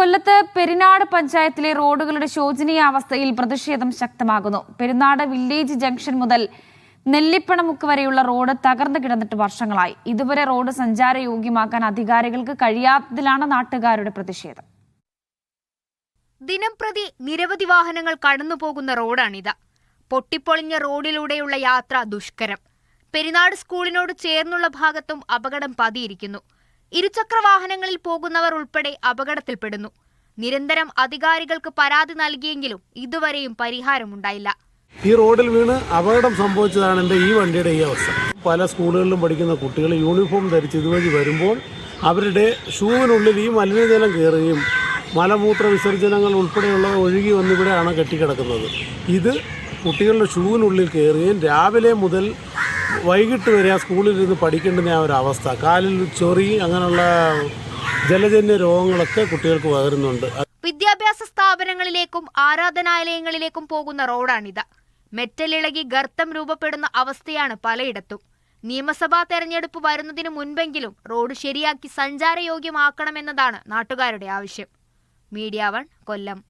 കൊല്ലത്ത് പെരിനാട് പഞ്ചായത്തിലെ റോഡുകളുടെ ശോചനീയാവസ്ഥയിൽ പ്രതിഷേധം ശക്തമാകുന്നു. പെരിനാട് വില്ലേജ് ജംഗ്ഷൻ മുതൽ നെല്ലിപ്പണമുക്ക് വരെയുള്ള റോഡ് തകർന്നു കിടന്നിട്ട് വർഷങ്ങളായി. ഇതുവരെ റോഡ് സഞ്ചാരയോഗ്യമാക്കാൻ അധികാരികൾക്ക് കഴിയാത്തതിലാണ് നാട്ടുകാരുടെ പ്രതിഷേധം. ദിനംപ്രതി നിരവധി വാഹനങ്ങൾ കടന്നുപോകുന്ന റോഡാണിത്. പൊട്ടിപ്പൊളിഞ്ഞ റോഡിലൂടെയുള്ള യാത്ര ദുഷ്കരം. പെരിനാട് സ്കൂളിനോട് ചേർന്നുള്ള ഭാഗത്തും അപകടം പതിയിരിക്കുന്നു. ഇരുചക്ര വാഹനങ്ങളിൽ പോകുന്നവർ ഉൾപ്പെടെ അപകടത്തിൽപ്പെടുന്നു. നിരന്തരം അധികാരികൾക്ക് പരാതി നൽകിയെങ്കിലും ഇതുവരെയും പരിഹാരമുണ്ടായില്ല. ഈ റോഡിൽ വീണ് അപകടം സംഭവിച്ചതാണ് ഈ വണ്ടിയുടെ ഈ അവസ്ഥ. പല സ്കൂളുകളിലും പഠിക്കുന്ന കുട്ടികൾ യൂണിഫോം ധരിച്ച് ഇതുവഴി വരുമ്പോൾ അവരുടെ ഷൂവിനുള്ളിൽ ഈ മലിനജലം കയറുകയും മലമൂത്ര വിസർജനങ്ങൾ ഉൾപ്പെടെയുള്ളവ ഒഴുകി വന്നിവിടെയാണ് കെട്ടിക്കിടക്കുന്നത്. ഇത് കുട്ടികളുടെ ഷൂവിനുള്ളിൽ കയറുകയും രാവിലെ മുതൽ വൈകിട്ട് വരെ ആ സ്കൂളിൽ ഇരുന്ന് പഠിക്കേണ്ടുന്ന ആ ഒരു അവസ്ഥ, കാലിൽ ചൊറി അങ്ങനെയുള്ള ജലജന്യ രോഗങ്ങളൊക്കെ കുട്ടികൾക്ക് പകരുന്നുണ്ട്. വിദ്യാഭ്യാസ സ്ഥാപനങ്ങളിലേക്കും ആരാധനാലയങ്ങളിലേക്കും പോകുന്ന റോഡാണിത്. മെറ്റലിളകി ഗർത്തം രൂപപ്പെടുന്ന അവസ്ഥയാണ് പലയിടത്തും. നിയമസഭാ തെരഞ്ഞെടുപ്പ് വരുന്നതിന് മുൻപെങ്കിലും റോഡ് ശരിയാക്കി സഞ്ചാരയോഗ്യമാക്കണമെന്നതാണ് നാട്ടുകാരുടെ ആവശ്യം. മീഡിയ 1 കൊല്ലം.